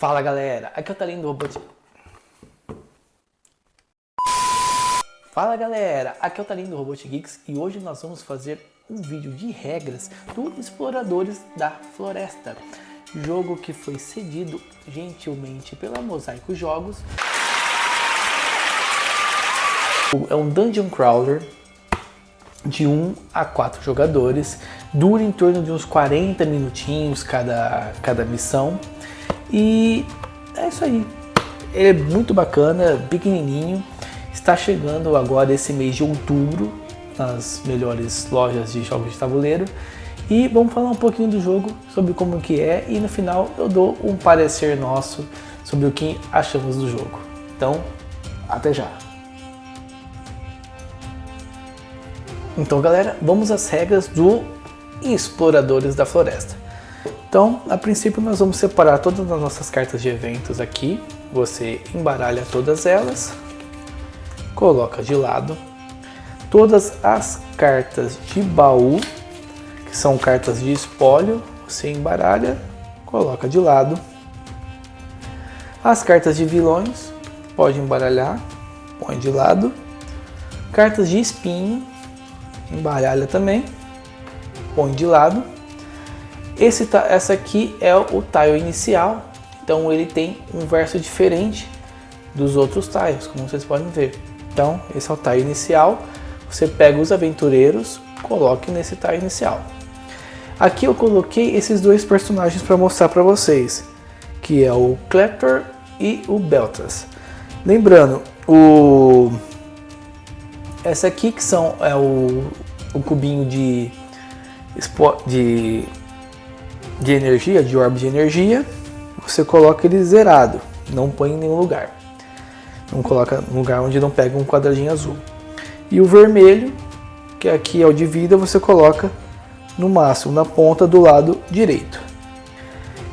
Fala galera, aqui é o Talinho do Robot. Fala galera, aqui é o Talinho do Robot Geeks e hoje nós vamos fazer um vídeo de regras do Exploradores da Floresta, jogo que foi cedido gentilmente pela Mosaico Jogos. É um dungeon crawler de 1 a 4 jogadores, dura em torno de uns 40 minutinhos cada missão. E é isso aí, ele é muito bacana, pequenininho, está chegando agora esse mês de outubro nas melhores lojas de jogos de tabuleiro. E vamos falar um pouquinho do jogo, sobre como que é, e no final eu dou um parecer nosso sobre o que achamos do jogo. Então, até já! Então galera, vamos às regras do Exploradores da Floresta. Então, a princípio nós vamos separar todas as nossas cartas de eventos aqui. Você embaralha todas elas, coloca de lado. Todas as cartas de baú, que são cartas de espólio, você embaralha, coloca de lado. As cartas de vilões, pode embaralhar, põe de lado. Cartas de espinho, embaralha também, põe de lado. Essa aqui é o tile inicial, então ele tem um verso diferente dos outros tiles, como vocês podem ver. Então esse é o tile inicial, você pega os aventureiros, coloque nesse tile inicial. Aqui eu coloquei esses dois personagens para mostrar para vocês, que é o Cleptor e o Beltas. Lembrando, essa aqui que é o cubinho de energia, de orbe de energia, você coloca ele zerado, não põe em nenhum lugar. Não coloca no lugar onde não pega um quadradinho azul. E o vermelho, que aqui é o de vida, você coloca no máximo na ponta do lado direito.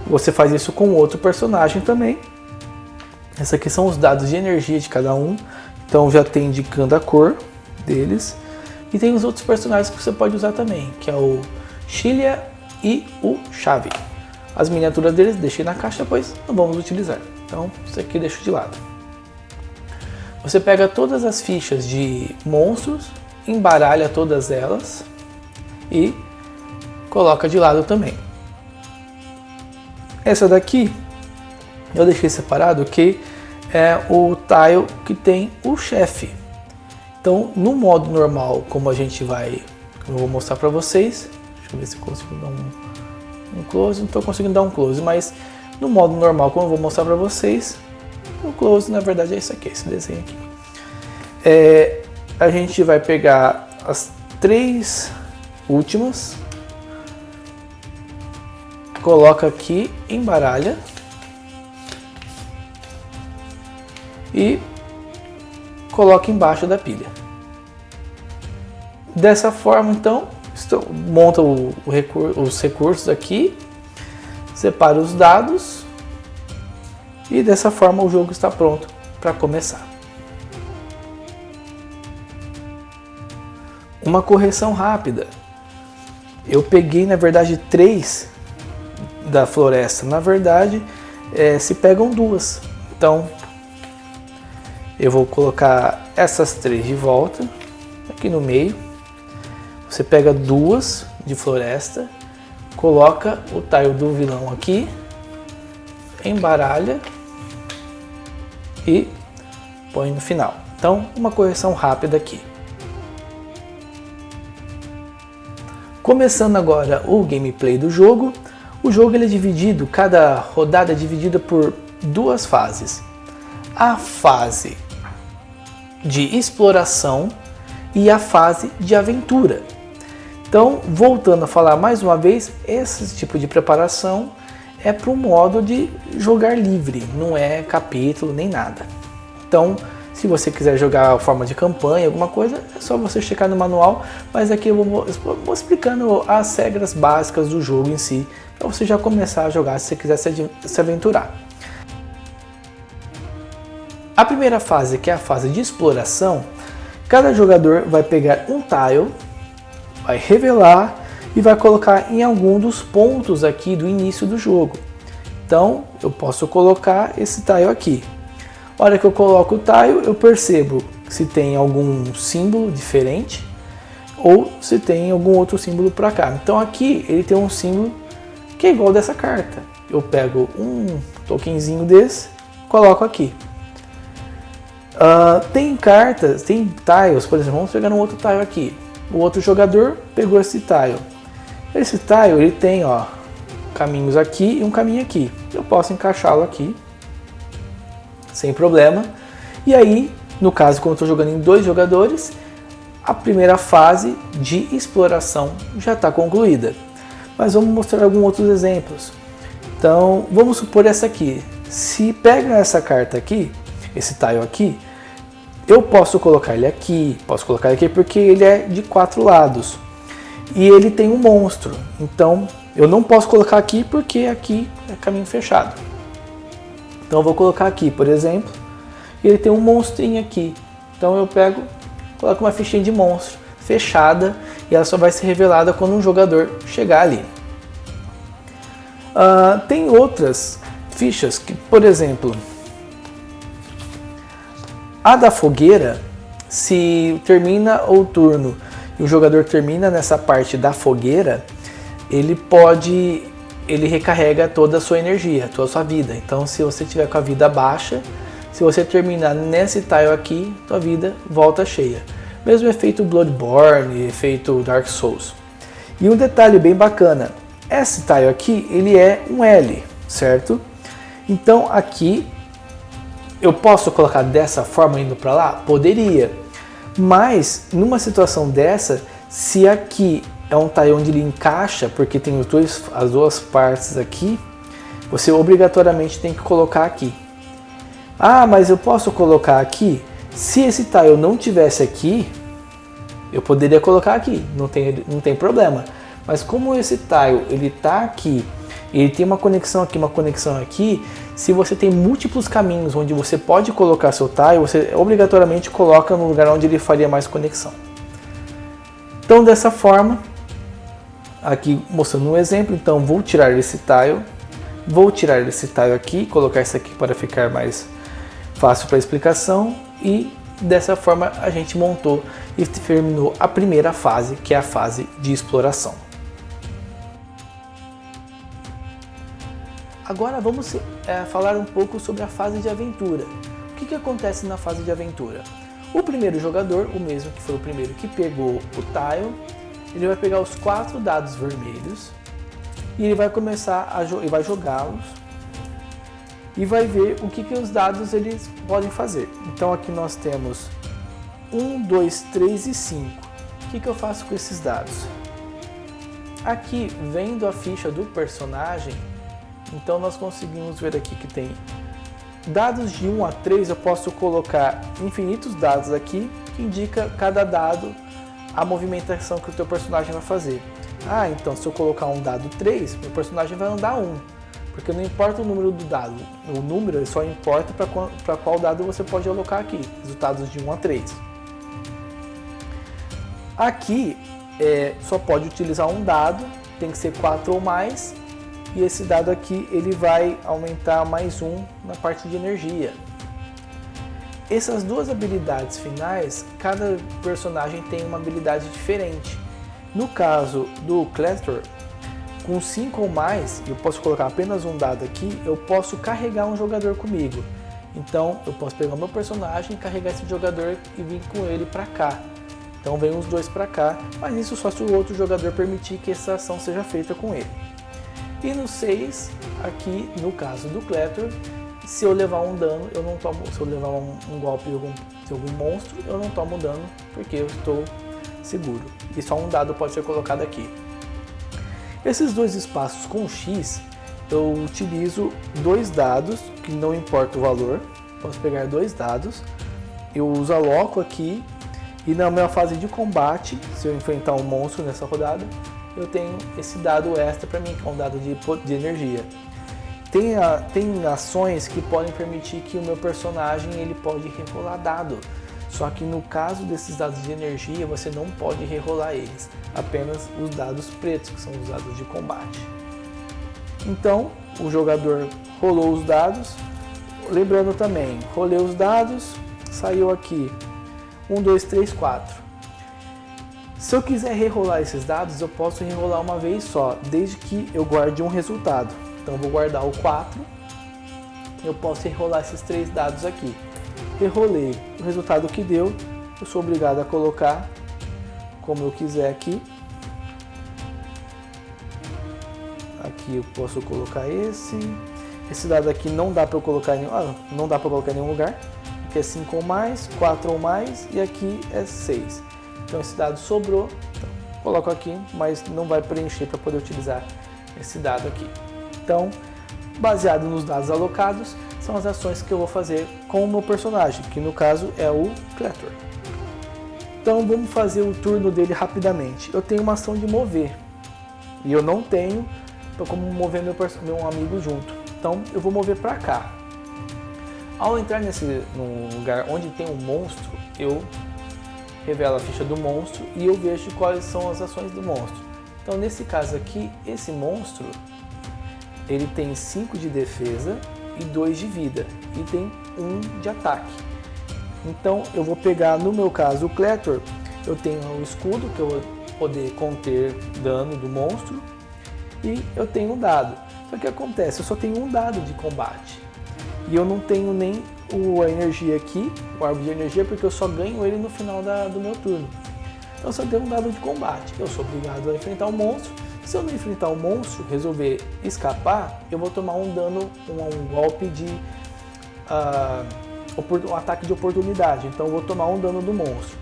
Você faz isso com outro personagem também. Esses aqui são os dados de energia de cada um, então já tem indicando a cor deles. E tem os outros personagens que você pode usar também, que é o Chilia e o Chave. As miniaturas deles deixei na caixa, pois não vamos utilizar. Então isso aqui eu deixo de lado. Você pega todas as fichas de monstros, embaralha todas elas e coloca de lado também. Essa daqui eu deixei separado, que é o tile que tem o chefe. Então no modo normal, como eu vou mostrar para vocês. Deixa eu ver se eu consigo dar um close. Não estou conseguindo dar um close, mas no modo normal, como eu vou mostrar para vocês, o close na verdade é isso aqui, esse desenho aqui. A gente vai pegar as 3 últimas, coloca aqui, embaralha e coloca embaixo da pilha. Dessa forma, então, monta os recursos aqui, separa os dados e dessa forma o jogo está pronto para começar. Uma correção rápida. Eu peguei na verdade 3 da floresta. Na verdade se pegam 2. Então eu vou colocar essas 3 de volta aqui no meio. Você pega 2 de floresta, coloca o tile do vilão aqui, embaralha e põe no final. Então, uma correção rápida aqui. Começando agora o gameplay do jogo. O jogo ele é dividido, cada rodada é dividida por 2 fases. A fase de exploração e a fase de aventura. Então, voltando a falar mais uma vez, esse tipo de preparação é para o modo de jogar livre, não é capítulo nem nada. Então, se você quiser jogar a forma de campanha, alguma coisa, é só você checar no manual, mas aqui eu vou explicando as regras básicas do jogo em si, para você já começar a jogar se você quiser se aventurar. A primeira fase, que é a fase de exploração, cada jogador vai pegar um tile, vai revelar e vai colocar em algum dos pontos aqui do início do jogo. Então eu posso colocar esse tile aqui. A hora que eu coloco o tile, eu percebo se tem algum símbolo diferente ou se tem algum outro símbolo para cá. Então aqui ele tem um símbolo que é igual dessa carta. Eu pego um tokenzinho desse, coloco aqui. Tem cartas, tem tiles, por exemplo, vamos pegar um outro tile aqui. O outro jogador pegou esse tile. Esse tile ele tem, ó, caminhos aqui e um caminho aqui. Eu posso encaixá-lo aqui sem problema. E aí, no caso, como eu estou jogando em 2 jogadores, a primeira fase de exploração já está concluída. Mas vamos mostrar alguns outros exemplos. Então, vamos supor essa aqui. Se pega essa carta aqui, esse tile aqui, eu posso colocar ele aqui, porque ele é de 4 lados. E ele tem um monstro. Então, eu não posso colocar aqui porque aqui é caminho fechado. Então eu vou colocar aqui, por exemplo, e ele tem um monstrinho aqui. Então eu pego, coloco uma fichinha de monstro fechada e ela só vai ser revelada quando um jogador chegar ali. Tem outras fichas que, por exemplo, a da fogueira, se termina o turno e o jogador termina nessa parte da fogueira, ele recarrega toda a sua energia, toda a sua vida. Então, se você tiver com a vida baixa, se você terminar nesse tile aqui, sua vida volta cheia. Mesmo efeito Bloodborne, efeito Dark Souls. E um detalhe bem bacana, esse tile aqui, ele é um L, certo? Então, aqui, eu posso colocar dessa forma indo para lá? Poderia. Mas, numa situação dessa, se aqui é um tile onde ele encaixa, porque tem as duas partes aqui, você obrigatoriamente tem que colocar aqui. Ah, mas eu posso colocar aqui? Se esse tile não tivesse aqui, eu poderia colocar aqui, não tem problema. Mas como esse tile ele está aqui, ele tem uma conexão aqui, se você tem múltiplos caminhos onde você pode colocar seu tile, você obrigatoriamente coloca no lugar onde ele faria mais conexão. Então dessa forma, aqui mostrando um exemplo, então vou tirar esse tile aqui, colocar esse aqui para ficar mais fácil para a explicação, e dessa forma a gente montou e terminou a primeira fase, que é a fase de exploração. Agora vamos falar um pouco sobre a fase de aventura. O que acontece na fase de aventura? O primeiro jogador, o mesmo que foi o primeiro que pegou o tile, ele vai pegar os 4 dados vermelhos e ele vai começar e vai jogá-los e vai ver o que os dados eles podem fazer. Então aqui nós temos 1, 2, 3 e 5. O que eu faço com esses dados? Aqui, vendo a ficha do personagem, então nós conseguimos ver aqui que tem dados de 1 a 3, eu posso colocar infinitos dados aqui, que indica cada dado a movimentação que o teu personagem vai fazer. Ah, então se eu colocar um dado 3, meu personagem vai andar 1, porque não importa o número do dado, o número só importa para qual dado você pode alocar aqui, resultados de 1 a 3. Aqui só pode utilizar um dado, tem que ser 4 ou mais, e esse dado aqui ele vai aumentar mais 1 na parte de energia. Essas duas habilidades finais, cada personagem tem uma habilidade diferente. No caso do Cletor, com 5 ou mais, eu posso colocar apenas um dado aqui, eu posso carregar um jogador comigo. Então eu posso pegar o meu personagem, carregar esse jogador e vir com ele para cá. Então vem os dois para cá, mas isso só se o outro jogador permitir que essa ação seja feita com ele. E no 6, aqui no caso do Cletor, se eu levar um dano, eu não tomo. Se eu levar um golpe de algum monstro, eu não tomo dano porque eu estou seguro. E só um dado pode ser colocado aqui. Esses dois espaços com X, eu utilizo 2 dados, que não importa o valor. Posso pegar 2 dados, eu aloco aqui, e na minha fase de combate, se eu enfrentar um monstro nessa rodada, eu tenho esse dado extra para mim, que é um dado de energia. Tem ações que podem permitir que o meu personagem ele pode rerolar dado. Só que no caso desses dados de energia, você não pode rerolar eles. Apenas os dados pretos, que são os dados de combate. Então, o jogador rolou os dados. Lembrando também, rolei os dados, saiu aqui 1, 2, 3, 4. Se eu quiser rerolar esses dados, eu posso rerolar uma vez só, desde que eu guarde um resultado. Então, eu vou guardar o 4. Eu posso rerolar esses 3 dados aqui. Rerolei o resultado que deu, eu sou obrigado a colocar como eu quiser aqui. Aqui eu posso colocar esse dado aqui não dá para eu colocar em nenhum lugar, aqui é 5 ou mais, 4 ou mais e aqui é 6. Então esse dado sobrou, então, coloco aqui, mas não vai preencher para poder utilizar esse dado aqui. Então, baseado nos dados alocados, são as ações que eu vou fazer com o meu personagem, que no caso é o Cletor. Então vamos fazer o turno dele rapidamente. Eu tenho uma ação de mover e eu não tenho como mover meu amigo junto. Então eu vou mover para cá. Ao entrar no lugar onde tem um monstro, eu revelo a ficha do monstro e eu vejo quais são as ações do monstro. Então nesse caso aqui, esse monstro ele tem 5 de defesa e 2 de vida e tem 1 de ataque. Então eu vou pegar, no meu caso, o Cletor. Eu tenho o escudo que eu vou poder conter dano do monstro e eu tenho um dado. Só que acontece, eu só tenho um dado de combate e eu não tenho nem a energia aqui, o orbe de energia, porque eu só ganho ele no final do meu turno. Então eu só tenho um dado de combate, eu sou obrigado a enfrentar o monstro. Se eu não enfrentar o monstro, resolver escapar, eu vou tomar um dano, um golpe de um ataque de oportunidade. Então eu vou tomar um dano do monstro.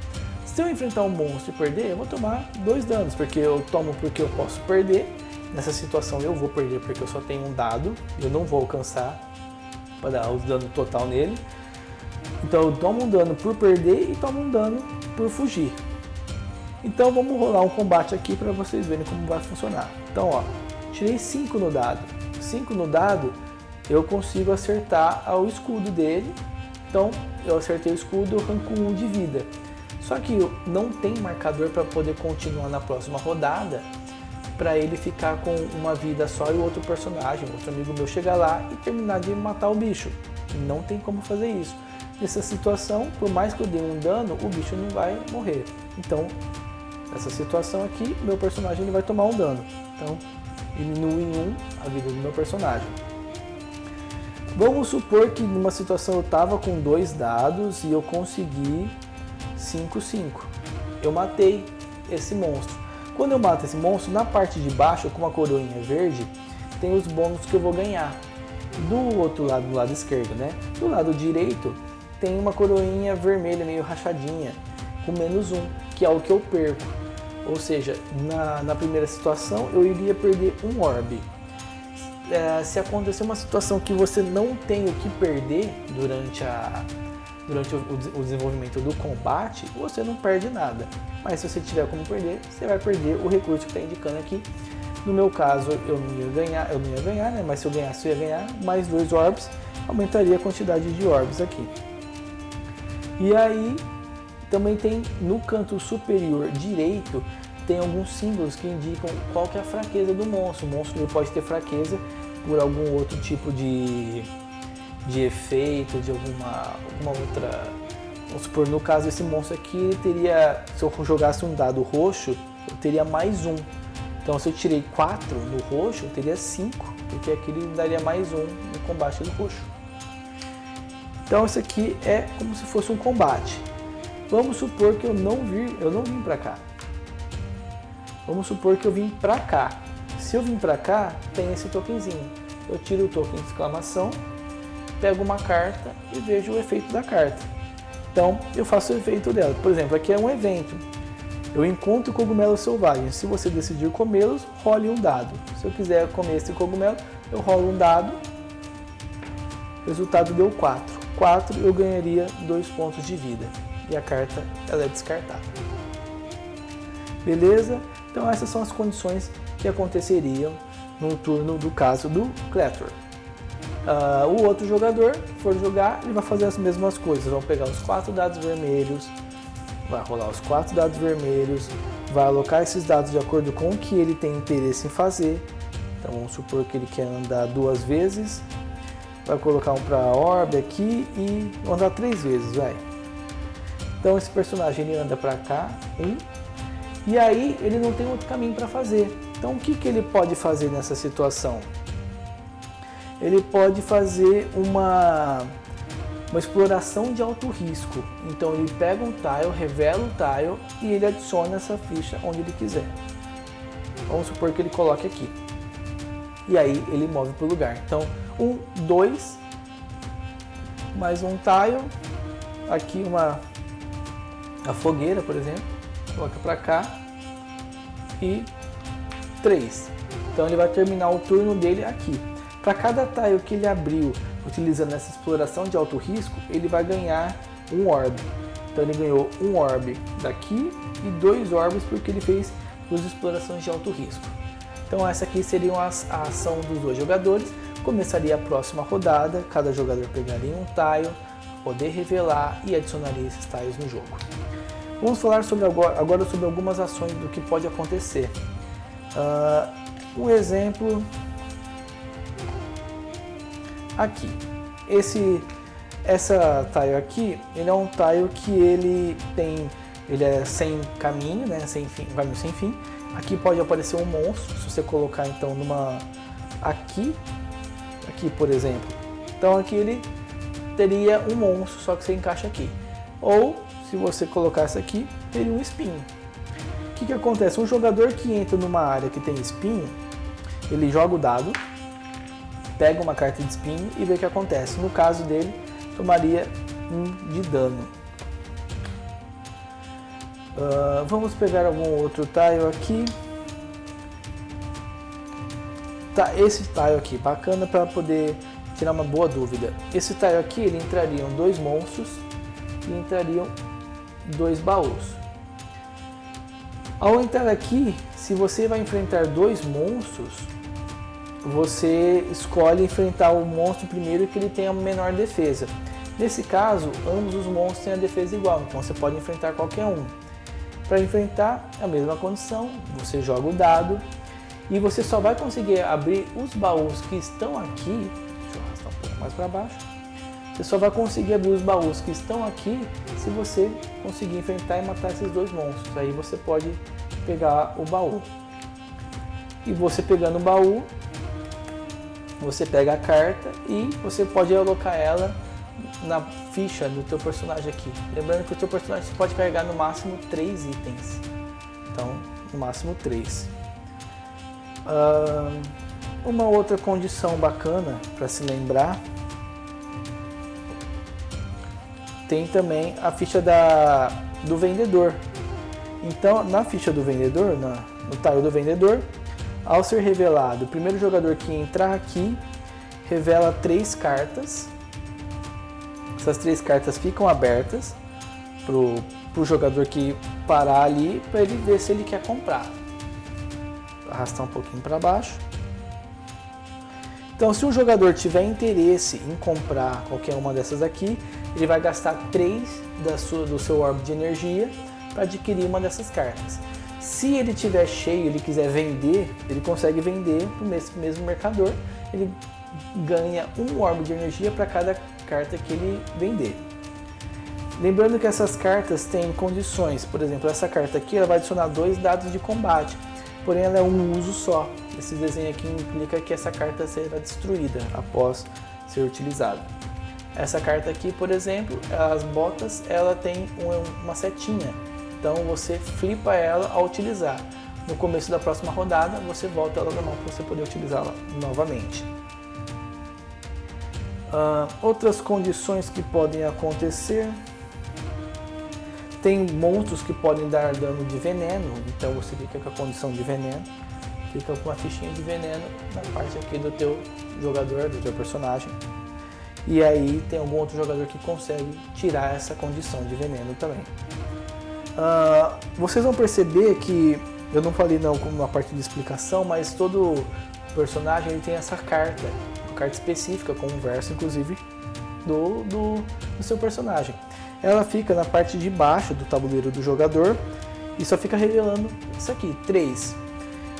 Se eu enfrentar um monstro e perder, eu vou tomar 2 danos, porque eu tomo porque eu posso perder. Nessa situação eu vou perder porque eu só tenho um dado, eu não vou alcançar para dar o dano total nele. Então eu tomo um dano por perder e tomo um dano por fugir. Então vamos rolar um combate aqui para vocês verem como vai funcionar. Então ó, tirei 5 no dado. 5 no dado eu consigo acertar o escudo dele. Então eu acertei o escudo, eu arranco 1 de vida. Só que não tem marcador para poder continuar na próxima rodada, para ele ficar com uma vida só e o outro personagem, outro amigo meu chegar lá e terminar de matar o bicho. Não tem como fazer isso. Nessa situação, por mais que eu dê um dano, o bicho não vai morrer. Então, nessa situação aqui, meu personagem ele vai tomar um dano. Então, diminui em 1 a vida do meu personagem. Vamos supor que numa situação eu estava com 2 dados e eu consegui 5/5. Eu matei esse monstro. Quando eu mato esse monstro, na parte de baixo, com uma coroinha verde, tem os bônus que eu vou ganhar. Do outro lado, do lado esquerdo, né? Do lado direito, tem uma coroinha vermelha, meio rachadinha, com -1, que é o que eu perco. Ou seja, na primeira situação, eu iria perder um orbe. Se acontecer uma situação que você não tem o que perder durante o desenvolvimento do combate, você não perde nada. Mas se você tiver como perder, você vai perder o recurso que está indicando aqui. No meu caso, eu não ia ganhar, né? Mas se eu ganhasse, eu ia ganhar mais 2 orbes, aumentaria a quantidade de orbes aqui. E aí, também tem no canto superior direito, tem alguns símbolos que indicam qual que é a fraqueza do monstro. O monstro ele pode ter fraqueza por algum outro tipo de efeito, de alguma outra. Vamos supor, no caso desse monstro aqui, ele teria, se eu jogasse um dado roxo, eu teria mais 1. Então se eu tirei 4 no roxo, eu teria 5, porque aqui ele daria mais 1 no combate do roxo. Então isso aqui é como se fosse um combate. Vamos supor que eu não vim para cá. Vamos supor que eu vim para cá. Se eu vim para cá, tem esse tokenzinho. Eu tiro o token de exclamação, pego uma carta e vejo o efeito da carta. Então, eu faço o efeito dela. Por exemplo, aqui é um evento. Eu encontro cogumelos selvagens. Se você decidir comê-los, role um dado. Se eu quiser comer esse cogumelo, eu rolo um dado. O resultado deu 4. 4 eu ganharia 2 pontos de vida. E a carta ela é descartada. Beleza? Então essas são as condições que aconteceriam no turno do caso do Cletor. O outro jogador que for jogar, ele vai fazer as mesmas coisas. Vão pegar os 4 dados vermelhos, vai rolar os 4 dados vermelhos, vai alocar esses dados de acordo com o que ele tem interesse em fazer. Então vamos supor que ele quer andar 2 vezes, vai colocar um para orbe aqui e andar 3 vezes, vai. Então esse personagem ele anda para cá, e aí ele não tem outro caminho para fazer. Então o que ele pode fazer nessa situação? Ele pode fazer uma exploração de alto risco. Então ele pega um tile, revela o tile e ele adiciona essa ficha onde ele quiser. Vamos supor que ele coloque aqui. E aí ele move para o lugar. Então 1, 2, mais um tile, aqui a fogueira, por exemplo, coloca para cá e 3. Então ele vai terminar o turno dele aqui. Para cada tile que ele abriu utilizando essa exploração de alto risco, ele vai ganhar um orbe. Então ele ganhou um orbe daqui e 2 orbes porque ele fez 2 explorações de alto risco. Então essa aqui seria a ação dos 2 jogadores. Começaria a próxima rodada, cada jogador pegaria um tile, poder revelar e adicionaria esses tiles no jogo. Vamos falar agora sobre algumas ações do que pode acontecer. Um exemplo aqui. Essa tile aqui, ele é um tile que ele é sem caminho, né? Caminho sem fim. Aqui pode aparecer um monstro, se você colocar então aqui por exemplo. Então aqui ele teria um monstro, só que você encaixa aqui. Ou se você colocasse aqui, teria um espinho. O que acontece? Um jogador que entra numa área que tem espinho, ele joga o dado, pega uma carta de espinho e vê o que acontece. No caso dele, tomaria 1 de dano. Vamos pegar algum outro tile aqui. Tá, esse tile aqui, bacana para poder tirar uma boa dúvida. Esse tile aqui, ele entrariam 2 monstros e entrariam 2 baús. Ao entrar aqui, se você vai enfrentar 2 monstros, você escolhe enfrentar o monstro primeiro que ele tem a menor defesa. Nesse caso, ambos os monstros têm a defesa igual, então você pode enfrentar qualquer um. Para enfrentar a mesma condição, você joga o dado e você só vai conseguir abrir os baús que estão aqui. Deixa eu arrastar um pouco mais para baixo. Você só vai conseguir abrir os baús que estão aqui se você conseguir enfrentar e matar esses 2 monstros. Aí você pode pegar o baú. E você pegando o baú, você pega a carta e você pode alocar ela na ficha do teu personagem aqui. Lembrando que o teu personagem pode carregar no máximo 3 itens. Então, no máximo 3. Uma outra condição bacana para se lembrar, tem também a ficha do vendedor. Então, na ficha do vendedor, no tile do vendedor, ao ser revelado, o primeiro jogador que entrar aqui revela 3 cartas. Essas 3 cartas ficam abertas para o jogador que parar ali, para ele ver se ele quer comprar. Vou arrastar um pouquinho para baixo. Então, se o jogador tiver interesse em comprar qualquer uma dessas aqui, ele vai gastar 3 do seu orbe de energia para adquirir uma dessas cartas. Se ele tiver cheio, ele quiser vender, ele consegue vender para o mesmo mercador. Ele ganha 1 orbe de energia para cada carta que ele vender. Lembrando que essas cartas têm condições. Por exemplo, essa carta aqui ela vai adicionar 2 dados de combate, porém ela é um uso só. Esse desenho aqui implica que essa carta será destruída após ser utilizada. Essa carta aqui, por exemplo, as botas, ela tem uma setinha. Então você flipa ela ao utilizar. No começo da próxima rodada, você volta ela normal para você poder utilizá-la novamente. Outras condições que podem acontecer. Tem monstros que podem dar dano de veneno, então você fica com a condição de veneno. Fica com uma fichinha de veneno na parte aqui do teu jogador, do teu personagem. E aí tem algum outro jogador que consegue tirar essa condição de veneno também. Vocês vão perceber que eu não falei na parte de explicação, mas todo personagem ele tem essa carta, uma carta específica com um verso inclusive do seu personagem. Ela fica na parte de baixo do tabuleiro do jogador e só fica revelando isso aqui, 3.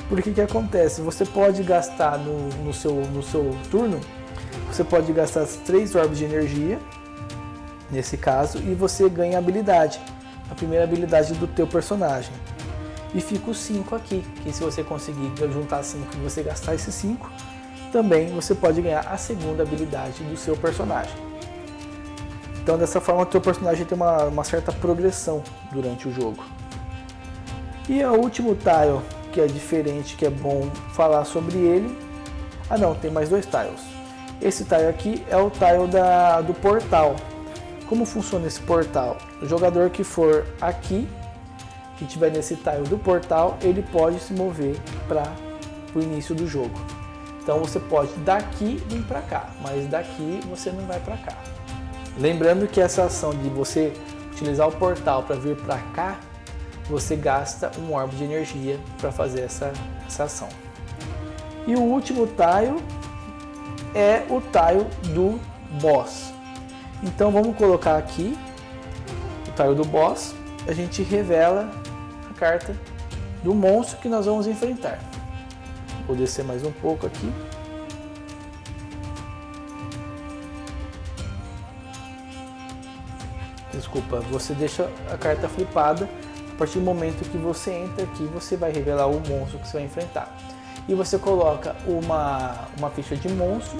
Porque que acontece? Você pode gastar no seu turno, você pode gastar as 3 orbes de energia, nesse caso, e você ganha habilidade, a primeira habilidade do teu personagem. E fica os 5 aqui, que se você conseguir juntar 5 e você gastar esses 5, também você pode ganhar a segunda habilidade do seu personagem. Então dessa forma o teu personagem tem uma certa progressão durante o jogo. E o último tile, que é diferente, que é bom falar sobre ele. Ah não, tem mais 2 tiles. Esse tile aqui é o tile do portal. Como funciona esse portal? O jogador que for aqui, que estiver nesse tile do portal, ele pode se mover para o início do jogo. Então você pode daqui vir para cá, mas daqui você não vai para cá. Lembrando que essa ação de você utilizar o portal para vir para cá, você gasta um orbe de energia para fazer essa ação. E o último tile é o tile do boss. Então vamos colocar aqui o tile do boss. A gente revela a carta do monstro que nós vamos enfrentar. Vou descer mais um pouco aqui. Desculpa, você deixa a carta flipada. A partir do momento que você entra aqui, você vai revelar o monstro que você vai enfrentar. E você coloca uma ficha de monstro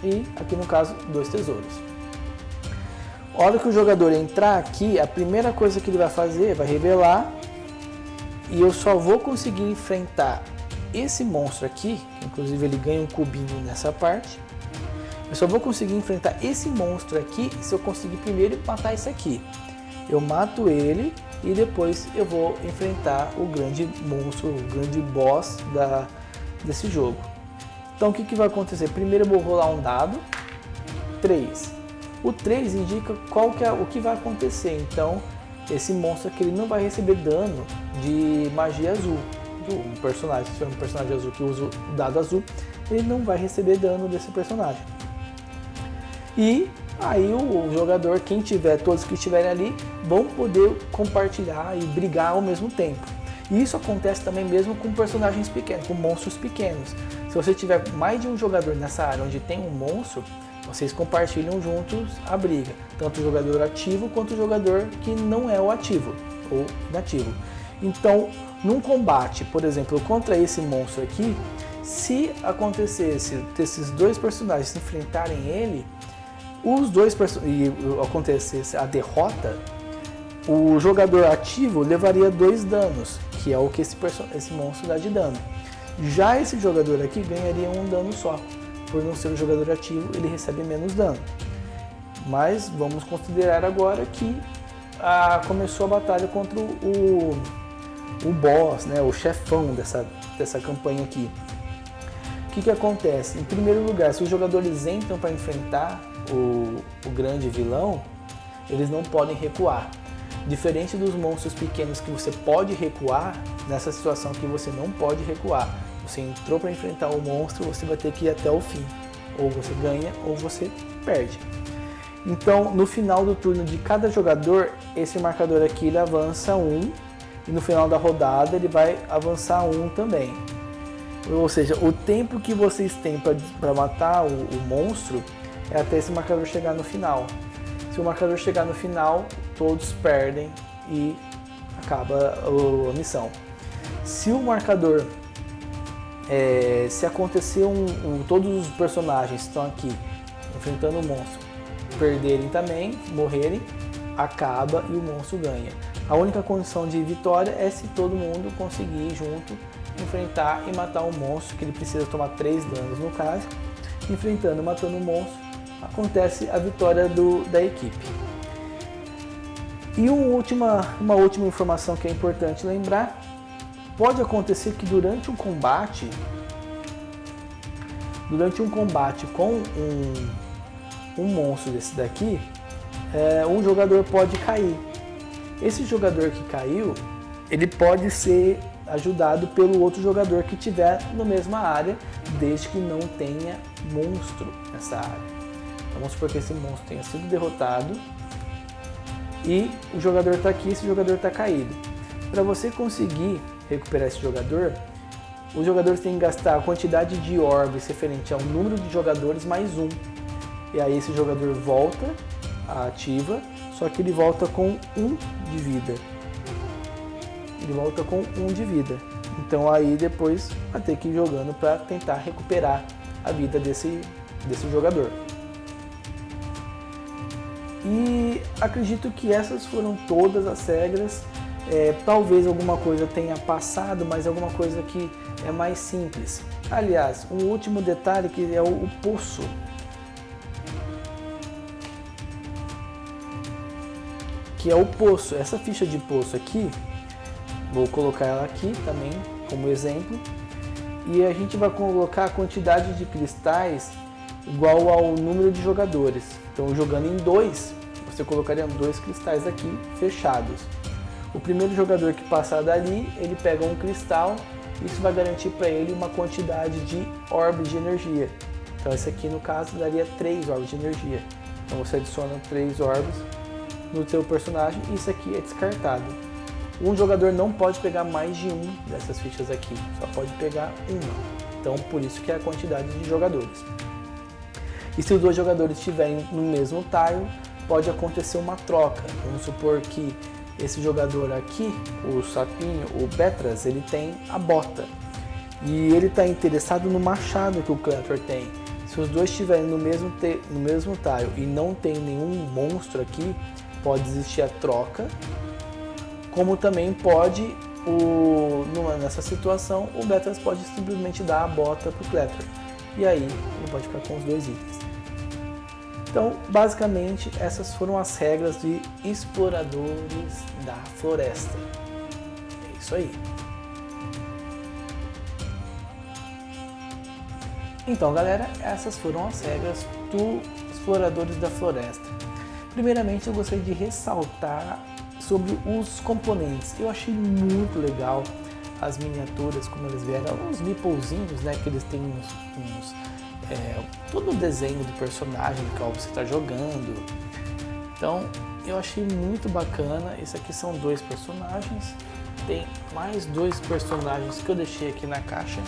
e, aqui no caso, 2 tesouros. A hora que o jogador entrar aqui, a primeira coisa que ele vai fazer, vai revelar. E eu só vou conseguir enfrentar esse monstro aqui, inclusive ele ganha um cubinho nessa parte. Eu só vou conseguir enfrentar esse monstro aqui se eu conseguir primeiro matar esse aqui. Eu mato ele e depois eu vou enfrentar o grande monstro, o grande boss desse jogo. Então o que vai acontecer? Primeiro eu vou rolar um dado, 3. O 3 indica o que vai acontecer. Então esse monstro aqui ele não vai receber dano de magia azul. Do personagem, se tiver um personagem azul que usa o dado azul, ele não vai receber dano desse personagem. E aí o jogador, todos que estiverem ali, vão poder compartilhar e brigar ao mesmo tempo. E isso acontece também mesmo com personagens pequenos, com monstros pequenos. Se você tiver mais de um jogador nessa área onde tem um monstro, vocês compartilham juntos a briga. Tanto o jogador ativo quanto o jogador que não é o ativo ou inativo. Então, num combate, por exemplo, contra esse monstro aqui, se acontecesse desses 2 personagens se enfrentarem ele, e acontecesse a derrota, o jogador ativo levaria 2 danos, que é o que esse monstro dá de dano. Já esse jogador aqui ganharia um dano só. Por não ser um jogador ativo, ele recebe menos dano. Mas vamos considerar agora que começou a batalha contra o boss, né, o chefão dessa campanha aqui. O que acontece? Em primeiro lugar, se os jogadores entram para enfrentar o grande vilão, eles não podem recuar. Diferente dos monstros pequenos que você pode recuar, nessa situação que você não pode recuar. Você entrou para enfrentar o monstro, você vai ter que ir até o fim. Ou você ganha ou você perde. Então, no final do turno de cada jogador, esse marcador aqui ele avança 1. E no final da rodada ele vai avançar 1 também. Ou seja, o tempo que vocês têm para matar o monstro é até esse marcador chegar no final. Se o marcador chegar no final, todos perdem e acaba a missão. Se o marcador, se acontecer todos os personagens que estão aqui enfrentando o monstro perderem também, morrerem, acaba e o monstro ganha. A única condição de vitória é se todo mundo conseguir junto enfrentar e matar o monstro, que ele precisa tomar 3 danos no caso. Enfrentando e matando o monstro, acontece a vitória da equipe. E uma última informação que é importante lembrar: pode acontecer que durante um combate com um monstro desse daqui, um jogador pode cair. Esse jogador que caiu, ele pode ser ajudado pelo outro jogador que estiver na mesma área, desde que não tenha monstro nessa área. Então, vamos supor que esse monstro tenha sido derrotado e o jogador está aqui, esse jogador está caído. Para você conseguir recuperar esse jogador, os jogadores têm que gastar a quantidade de orbes referente ao número de jogadores mais um. E aí esse jogador volta à ativa, só que ele volta com 1 de vida. Ele volta com 1 de vida. Então aí depois vai ter que ir jogando para tentar recuperar a vida desse jogador. E acredito que essas foram todas as regras. Talvez alguma coisa tenha passado, mas alguma coisa que é mais simples. Aliás, um último detalhe que é o poço. Que é o poço. Essa ficha de poço aqui, vou colocar ela aqui também como exemplo. E a gente vai colocar a quantidade de cristais igual ao número de jogadores. Então, jogando em 2, você colocaria 2 cristais aqui fechados. O primeiro jogador que passar dali, ele pega um cristal. Isso vai garantir para ele uma quantidade de orbes de energia. Então, esse aqui no caso daria 3 orbes de energia. Então, você adiciona 3 orbes no seu personagem e isso aqui é descartado. Um jogador não pode pegar mais de um dessas fichas aqui, só pode pegar uma. Então, por isso que é a quantidade de jogadores. E se os 2 jogadores estiverem no mesmo tile, pode acontecer uma troca. Vamos supor que esse jogador aqui, o sapinho, o Betras, ele tem a bota. E ele está interessado no machado que o Cleator tem. Se os 2 estiverem no mesmo tile e não tem nenhum monstro aqui, pode existir a troca. Como também pode, nessa situação, o Betras pode simplesmente dar a bota para o Cleator. E aí ele pode ficar com os 2 itens. Então, basicamente, essas foram as regras de Exploradores da Floresta. É isso aí. Então, galera, essas foram as regras do Exploradores da Floresta. Primeiramente, eu gostaria de ressaltar sobre os componentes. Eu achei muito legal as miniaturas, como eles vieram, uns meeplezinhos, né, que eles têm todo o desenho do personagem do qual você está jogando. Então eu achei muito bacana. Esse aqui são 2 personagens. Tem mais 2 personagens que eu deixei aqui na caixa.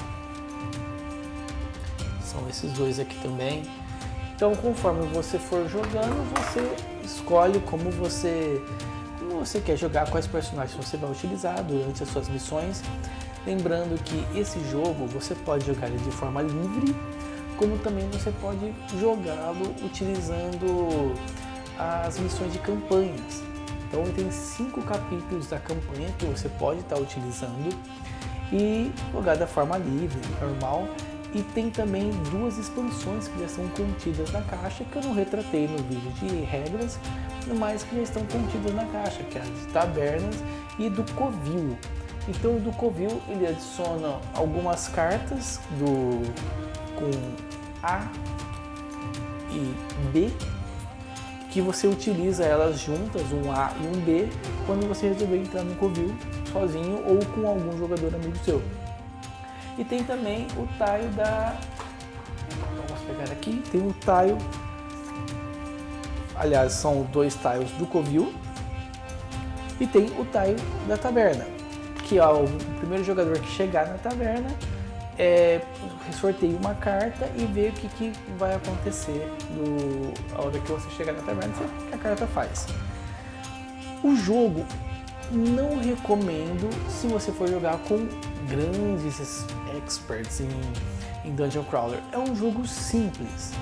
São esses 2 aqui também. Então, conforme você for jogando, você escolhe como você quer jogar, quais personagens você vai utilizar durante as suas missões. Lembrando que esse jogo você pode jogar ele de forma livre, como também você pode jogá-lo utilizando as missões de campanhas. Então tem 5 capítulos da campanha que você pode estar utilizando e jogar da forma livre, normal. E tem também 2 expansões que já são contidas na caixa, que eu não retratei no vídeo de regras, mas que já estão contidas na caixa, que é as de Tabernas e do Covil. Então o do Covil ele adiciona algumas cartas com A e B, que você utiliza elas juntas, um A e um B, quando você resolver entrar no Covil sozinho ou com algum jogador amigo seu. E tem também o tile vamos pegar aqui, tem o tile, aliás são 2 tiles do Covil, e tem o tile da taberna, que é o primeiro jogador que chegar na taberna sorteia uma carta e vê o que vai acontecer a hora que você chegar na taberna, o que a carta faz. O jogo não recomendo se você for jogar com grandes experts em Dungeon Crawler. É um jogo simples,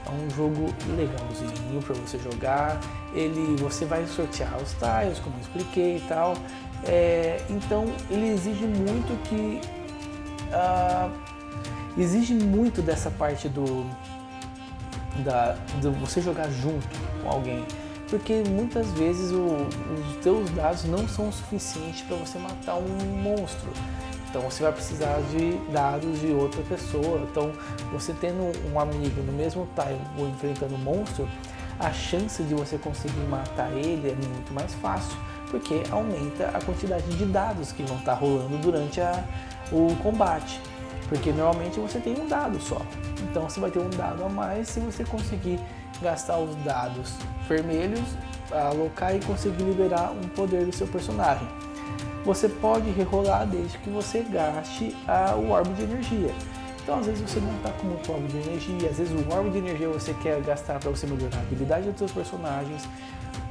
é um jogo legalzinho para você jogar. Você vai sortear os tiles, como eu expliquei e tal. Então ele exige muito exige muito dessa parte do você jogar junto com alguém, porque muitas vezes os teus dados não são o suficiente para você matar um monstro. Então você vai precisar de dados de outra pessoa. Então você tendo um amigo no mesmo tile ou enfrentando um monstro, a chance de você conseguir matar ele é muito mais fácil, porque aumenta a quantidade de dados que vão estar rolando durante o combate. Porque normalmente você tem um dado só, então você vai ter um dado a mais se você conseguir gastar os dados vermelhos, alocar e conseguir liberar um poder do seu personagem. você pode rerolar desde que você gaste o orbe de energia. Então às vezes você não está com muito orbe de energia, às vezes o orbe de energia você quer gastar para você melhorar a habilidade dos seus personagens,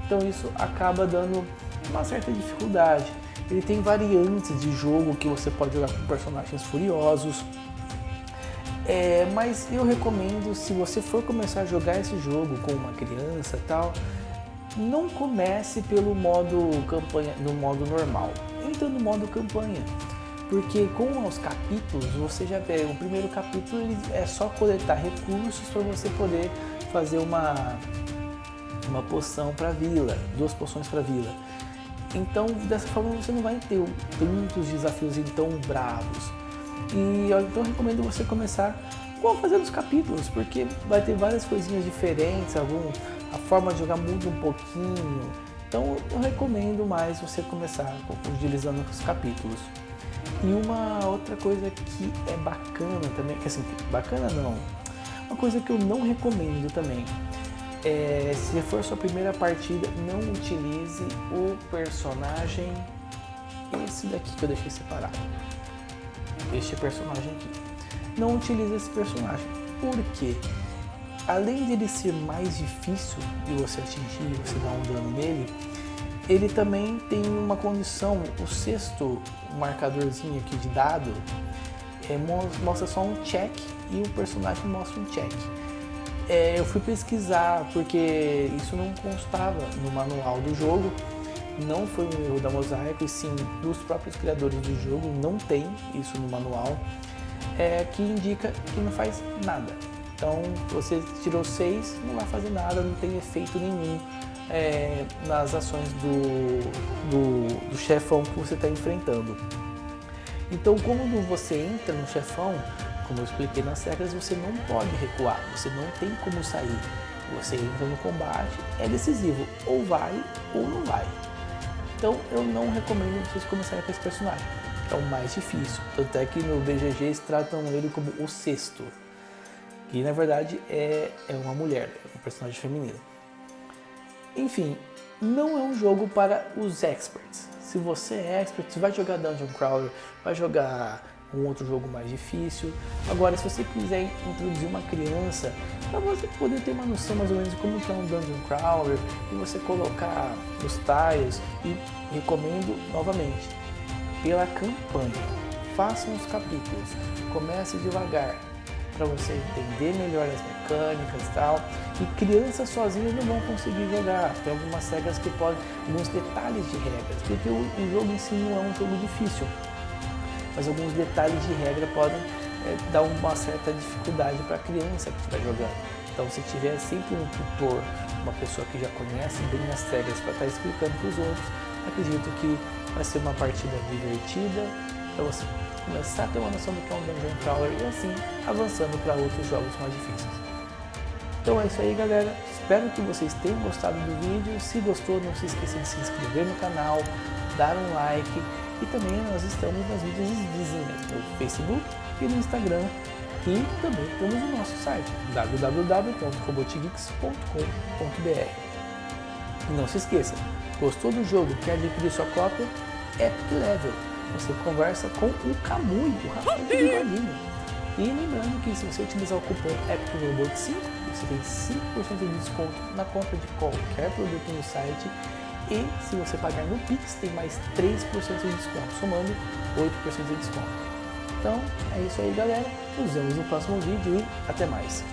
então isso acaba dando uma certa dificuldade. Ele tem variantes de jogo que você pode jogar com personagens furiosos, mas eu recomendo, se você for começar a jogar esse jogo com uma criança e tal, não comece pelo modo campanha, no modo normal, entra no modo campanha. Porque com os capítulos, você já vê, o primeiro capítulo ele é só coletar recursos para você poder fazer uma poção para a vila, 2 poções para a vila. Então, dessa forma você não vai ter tantos desafios tão bravos. E então eu recomendo você começar fazendo os capítulos, porque vai ter várias coisinhas diferentes, a forma de jogar muda um pouquinho. Então eu recomendo mais você começar utilizando os capítulos. E uma outra coisa que é bacana também, que assim, bacana não, uma coisa que eu não recomendo também, se for sua primeira partida, não utilize o personagem, esse daqui que eu deixei separado, este personagem aqui, não utilize esse personagem, porque além de ele ser mais difícil de você atingir, você dar um dano nele, ele também tem uma condição, o sexto marcadorzinho aqui de dado mostra só um check e o personagem mostra um check. Eu fui pesquisar porque isso não constava no manual do jogo, não foi um erro da Mosaico, e sim dos próprios criadores do jogo, não tem isso no manual, que indica que não faz nada. Então você tirou 6, não vai fazer nada, não tem efeito nenhum nas ações do chefão que você está enfrentando. Então, quando você entra no chefão, como eu expliquei nas regras, você não pode recuar, você não tem como sair. Você entra no combate, é decisivo, ou vai ou não vai. Então eu não recomendo vocês começarem com esse personagem, é o mais difícil. Tanto é que no BGG eles tratam ele como o sexto, que na verdade é uma mulher, é um personagem feminino. Enfim, não é um jogo para os experts. Se você é expert, você vai jogar Dungeon Crawler, vai jogar um outro jogo mais difícil. Agora, se você quiser introduzir uma criança, para você poder ter uma noção mais ou menos de como que é um Dungeon Crawler, e você colocar os tiles, e recomendo novamente, pela campanha, façam os capítulos, comece devagar, para você entender melhor as mecânicas e tal. E crianças sozinhas não vão conseguir jogar, tem algumas regras que podem, alguns detalhes de regras, porque o jogo em si não é um jogo difícil, mas alguns detalhes de regra podem dar uma certa dificuldade para a criança que estiver jogando. Então, se tiver sempre um tutor, uma pessoa que já conhece bem as regras para estar explicando para os outros, acredito que vai ser uma partida divertida para você começar a ter uma noção do que é um Dungeon Crawler e assim avançando para outros jogos mais difíceis. Então é isso aí, galera, espero que vocês tenham gostado do vídeo. Se gostou, não se esqueça de se inscrever no canal, dar um like, e também nós estamos nas mídias vizinhas, no Facebook e no Instagram, e também temos o nosso site www.robotgeeks.com.br. E não se esqueça, gostou do jogo, quer adquirir sua cópia? Epic Level, você conversa com o Kamui, o rapaz do bigodinho. E lembrando que se você utilizar o cupom EPICROBOT5, você tem 5% de desconto na compra de qualquer produto no site, e se você pagar no Pix tem mais 3% de desconto, somando 8% de desconto. Então é isso aí, galera, nos vemos no próximo vídeo e até mais.